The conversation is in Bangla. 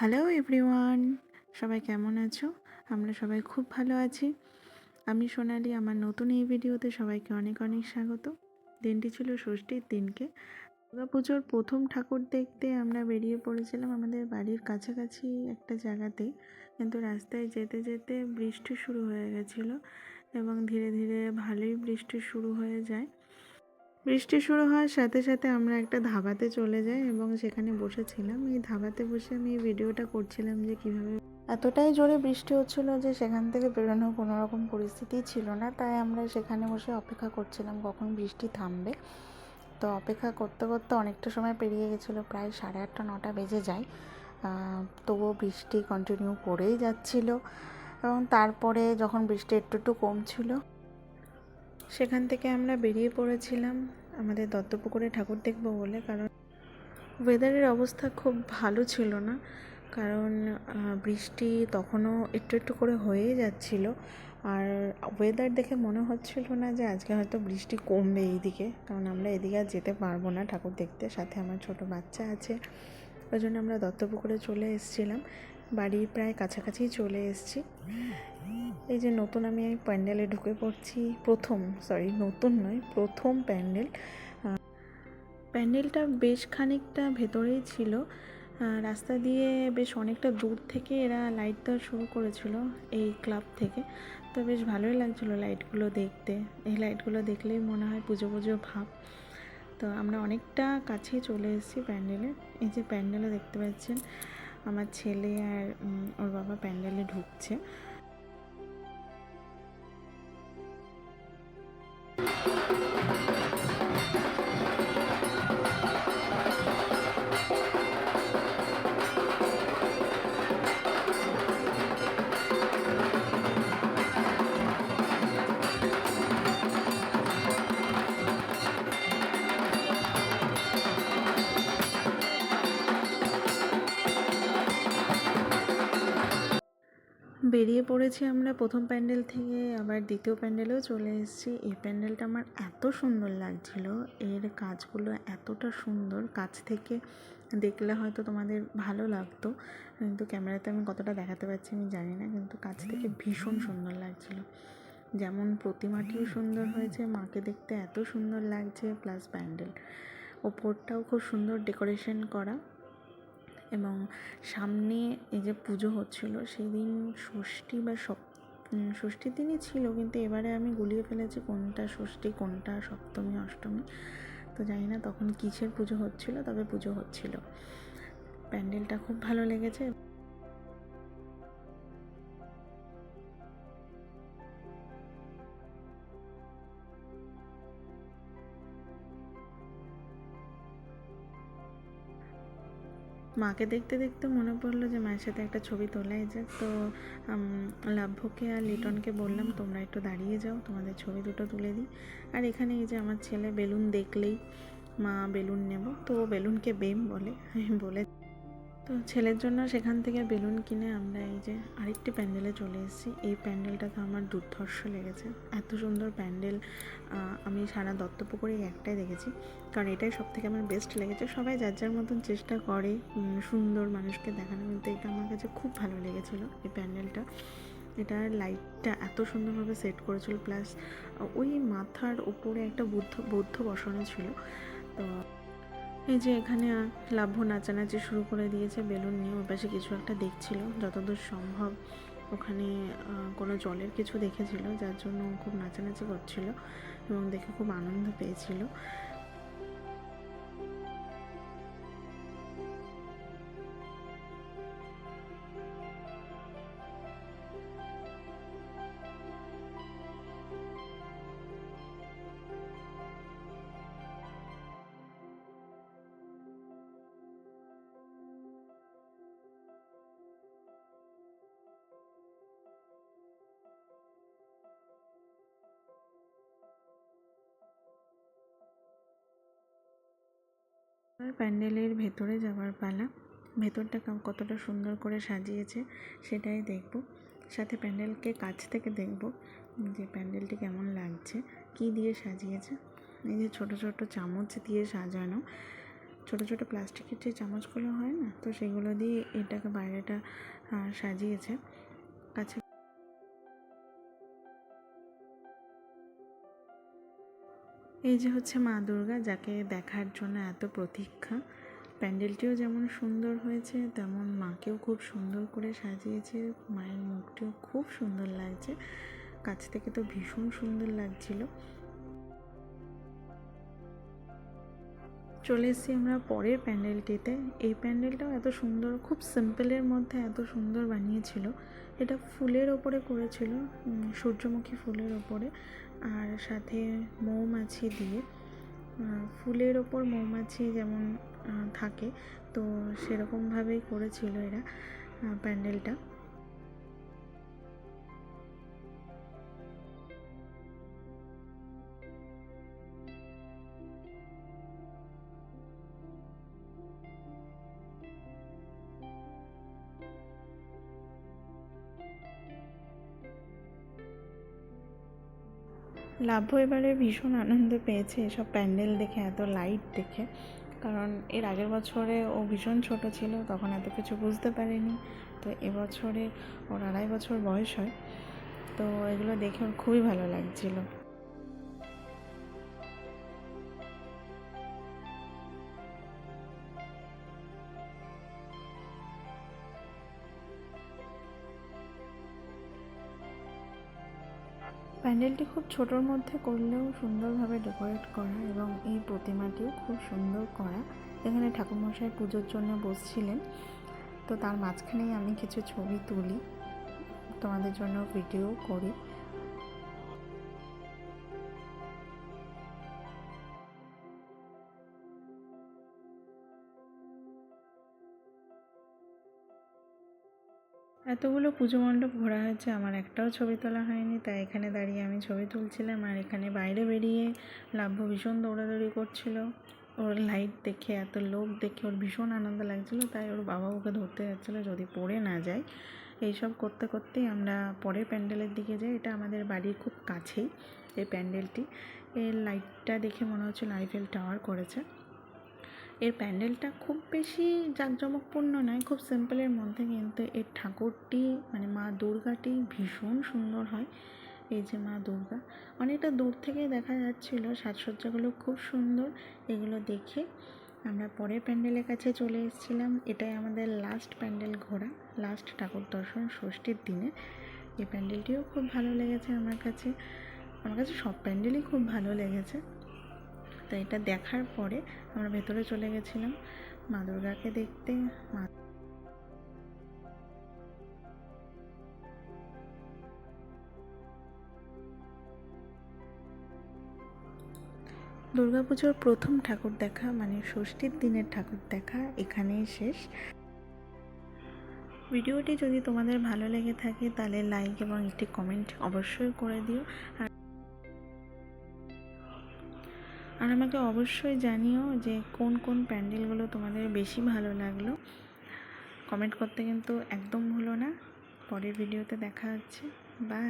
হ্যালো এভরিওয়ান, সবাই কেমন আছো? আমরা সবাই খুব ভালো আছি। আমি সোনালি, আমার নতুন এই ভিডিওতে সবাইকে অনেক অনেক স্বাগত। দিনটি ছিল ষষ্ঠীর দিনকে। দুর্গাপুজোর প্রথম ঠাকুর দেখতে আমরা বেরিয়ে পড়েছিলাম আমাদের বাড়ির কাছাকাছি একটা জায়গাতে, কিন্তু রাস্তায় যেতে যেতে বৃষ্টি শুরু হয়ে গেছিলো এবং ধীরে ধীরে ভালোই বৃষ্টি শুরু হয়ে যায়। বৃষ্টি শুরু হওয়ার সাথে সাথে আমরা একটা ধাবাতে চলে যাই এবং সেখানে বসেছিলাম। এই ধাবাতে বসে আমি এই ভিডিওটা করছিলাম যে কীভাবে এতটাই জোরে বৃষ্টি হচ্ছিল যে সেখান থেকে বেরোনোর কোনো রকম পরিস্থিতিই ছিল না। তাই আমরা সেখানে বসে অপেক্ষা করছিলাম কখন বৃষ্টি থামবে। তো অপেক্ষা করতে করতে অনেকটা সময় পেরিয়ে গেছিলো, প্রায় 8:30 9টা বেজে যায়। তবুও বৃষ্টি কন্টিনিউ করেই যাচ্ছিল এবং তারপরে যখন বৃষ্টি একটু একটু কমছিল সেখান থেকে আমরা বেরিয়ে পড়েছিলাম আমাদের দত্তপুকুরে ঠাকুর দেখব বলে। কারণ ওয়েদারের অবস্থা খুব ভালো ছিল না, কারণ বৃষ্টি তখনও একটু একটু করে হয়েই যাচ্ছিল। আর ওয়েদার দেখে মনে হচ্ছিল না যে আজকে হয়তো বৃষ্টি কমবে এইদিকে, কারণ আমরা এদিকে আর যেতে পারবো না ঠাকুর দেখতে। সাথে আমার ছোট বাচ্চা আছে, ওই জন্য আমরা দত্তপুকুরে চলে এসেছিলাম। বাড়ির প্রায় কাছাকাছি চলে এসেছি। এই যে নতুন আমি প্যান্ডেলে ঢুকে পড়ছি, নতুন নয়, প্রথম প্যান্ডেলটা বেশ খানিকটা ভেতরেই ছিল। রাস্তা দিয়ে বেশ অনেকটা দূর থেকে এরা লাইট দেওয়া শুরু করেছিল এই ক্লাব থেকে। তো বেশ ভালোই লাগছিলো লাইটগুলো দেখতে। এই লাইটগুলো দেখলেই মনে হয় পুজো পুজো ভাব। তো আমরা অনেকটা কাছেই চলে এসেছি প্যান্ডেলে। এই যে প্যান্ডেলে দেখতে পাচ্ছেন আমার ছেলে আর ওর বাবা প্যান্ডেলে ঢুকছে। বেরিয়ে পড়েছি আমরা প্রথম প্যান্ডেল থেকে, আবার দ্বিতীয় প্যান্ডেলেও চলে এসেছি। এই প্যান্ডেলটা আমার এত সুন্দর লাগছিল, এর কাজগুলো এতটা সুন্দর, কাছ থেকে দেখলে হয়তো তোমাদের ভালো লাগতো, কিন্তু ক্যামেরাতে আমি কতটা দেখাতে পারছি আমি জানি না, কিন্তু কাছ থেকে ভীষণ সুন্দর লাগছিল। যেমন প্রতিমাটিও সুন্দর হয়েছে, মাকে দেখতে এত সুন্দর লাগছে, প্লাস প্যান্ডেল ওপরটাও খুব সুন্দর ডেকোরেশন করা। এবং সামনে এই যে পুজো হচ্ছিল সেই দিন ষষ্ঠীর দিনই ছিল, কিন্তু এবারে আমি গুলিয়ে ফেলেছি কোনটা ষষ্ঠী কোনটা সপ্তমী অষ্টমী, তো জানি না তখন কিসের পুজো হচ্ছিল, তবে পুজো হচ্ছিল। প্যান্ডেলটা খুব ভালো লেগেছে। মাকে দেখতে দেখতে মনে পড়লো যে মায়ের সাথে একটা ছবি তোলাই যাক। তো লাভ্যকে আর লিটনকে বললাম তোমরা একটু দাঁড়িয়ে যাও, তোমাদের ছবি দুটো তুলে দিই। আর এখানে এই যে আমার ছেলে বেলুন দেখলেই মা বেলুন নেব, তো বেলুনকে বেম বলে, আমি বলে তো ছেলের জন্য সেখান থেকে বেলুন কিনে আমরা এই যে আরেকটি প্যান্ডেলে চলে এসেছি। এই প্যান্ডেলটাকে আমার দুর্ধর্ষ লেগেছে, এত সুন্দর প্যান্ডেল আমি সারা দত্তপুকুরে একটাই দেখেছি, কারণ এটাই সব থেকে আমার বেস্ট লেগেছে। সবাই যার যার মতন চেষ্টা করে সুন্দর মানুষকে দেখানো, কিন্তু এটা আমার কাছে খুব ভালো লেগেছিলো এই প্যান্ডেলটা। এটার লাইটটা এত সুন্দরভাবে সেট করেছিল, প্লাস ওই মাথার ওপরে একটা বৌদ্ধ বসানো ছিল। তো এই যে এখানে লাভ্য নাচানাচি শুরু করে দিয়েছে বেলুন নিয়ে, ওর পাশে কিছু একটা দেখছিল যতদূর সম্ভব। ওখানে কোনো জলের কিছু দেখেছিল, যার জন্য খুব নাচানাচি করছিল এবং দেখে খুব আনন্দ পেয়েছিল। প্যান্ডেলের ভেতরে যাওয়ার পালা। ভেতরটা কতটা সুন্দর করে সাজিয়েছে সেটাই দেখব, সাথে প্যান্ডেলকে কাছ থেকে দেখব যে প্যান্ডেলটি কেমন লাগছে, কি দিয়ে সাজিয়েছে। এই যে ছোট ছোট চামচ দিয়ে সাজানো, ছোটো ছোটো প্লাস্টিকের যে চামচগুলো হয় না, তো সেগুলো দিয়ে এটাকে বাইরেটা সাজিয়েছে। কাছে এই যে হচ্ছে মা দুর্গা, যাকে দেখার জন্য এত প্রতীক্ষা। প্যান্ডেলটিও যেমন সুন্দর হয়েছে, তেমন মাকেও খুব সুন্দর করে সাজিয়েছে। মায়ের মুখটিও খুব সুন্দর লাগছে, কাছ থেকে তো ভীষণ সুন্দর লাগছিল। চলে এসেছি আমরা পরের প্যান্ডেলটিতে। এই প্যান্ডেলটাও এত সুন্দর, খুব সিম্পলের মধ্যে এত সুন্দর বানিয়েছিল। এটা ফুলের ওপরে করেছিল, সূর্যমুখী ফুলের ওপরে, আর সাথে মৌমাছি দিয়ে, ফুলের ওপর মৌমাছি যেমন থাকে, তো সেরকমভাবেই করেছিল এরা প্যান্ডেলটা। লাভ্য এবারে ভীষণ আনন্দ পেয়েছে এসব প্যান্ডেল দেখে, এত লাইট দেখে। কারণ এর আগের বছরে ও ভীষণ ছোট ছিল, তখন এত কিছু বুঝতে পারেনি। তো এবছরে ওর 2.5 বছর বয়স হয়, তো এগুলো দেখে ওর খুবই ভালো লাগছিলো। প্যান্ডেলটি খুব ছোটোর মধ্যে করলেও সুন্দরভাবে ডেকোরেট করা, এবং এই প্রতিমাটিও খুব সুন্দর করা। এখানে ঠাকুরমশাই পুজোর জন্য বসছিলেন, তো তার মাঝখানেই আমি কিছু ছবি তুলি, তোমাদের জন্য ভিডিও করি। এতগুলো পুজো মণ্ডপ ঘোরা হয়েছে, আমার একটাও ছবি তোলা হয়নি। তাই এখানে দাঁড়িয়ে আমি ছবি তুলছিলাম, আর এখানে বাইরে বেরিয়ে লাভ্য ভীষণ দৌড়াদৌড়ি করছিল। ওর লাইট দেখে, এত লোক দেখে ওর ভীষণ আনন্দ লাগছিলো, তাই ওর বাবা ওকে ধরতে যাচ্ছিলো যদি পড়ে না যায়। এইসব করতে করতেই আমরা পরের প্যান্ডেলের দিকে যাই। এটা আমাদের বাড়ির খুব কাছেই এই প্যান্ডেলটি। এর লাইটটা দেখে মনে হচ্ছে আইফেল টাওয়ার করেছে। এর প্যান্ডেলটা খুব বেশি জাঁকজমকপূর্ণ নয়, খুব সিম্পলের মধ্যে, কিন্তু এর ঠাকুরটি মানে মা দুর্গাটি ভীষণ সুন্দর হয়। এই যে মা দুর্গা, অনেকটা দূর থেকে দেখা যাচ্ছিল, সাজসজ্জাগুলো খুব সুন্দর। এগুলো দেখে আমরা পরের প্যান্ডেলের কাছে চলে এসেছিলাম। এটাই আমাদের লাস্ট প্যান্ডেল ঘোরা, লাস্ট ঠাকুর দর্শন ষষ্ঠীর দিনে। এই প্যান্ডেলটিও খুব ভালো লেগেছে আমার কাছে সব প্যান্ডেলই খুব ভালো লেগেছে। তো এটা দেখার পরে আমরা ভেতরে চলে গেছিলাম মা দুর্গাকে দেখতে। দুর্গাপুজোর প্রথম ঠাকুর দেখা মানে ষষ্ঠীর দিনের ঠাকুর দেখা এখানেই শেষ। ভিডিওটি যদি তোমাদের ভালো লেগে থাকে তাহলে লাইক এবং একটি কমেন্ট অবশ্যই করে দিও, আর আমাকে অবশ্যই জানিও যে কোন কোন প্যান্ডেলগুলো তোমাদের বেশি ভালো লাগলো। কমেন্ট করতে কিন্তু একদম ভুলো না। পরের ভিডিওতে দেখা হচ্ছে। বাই।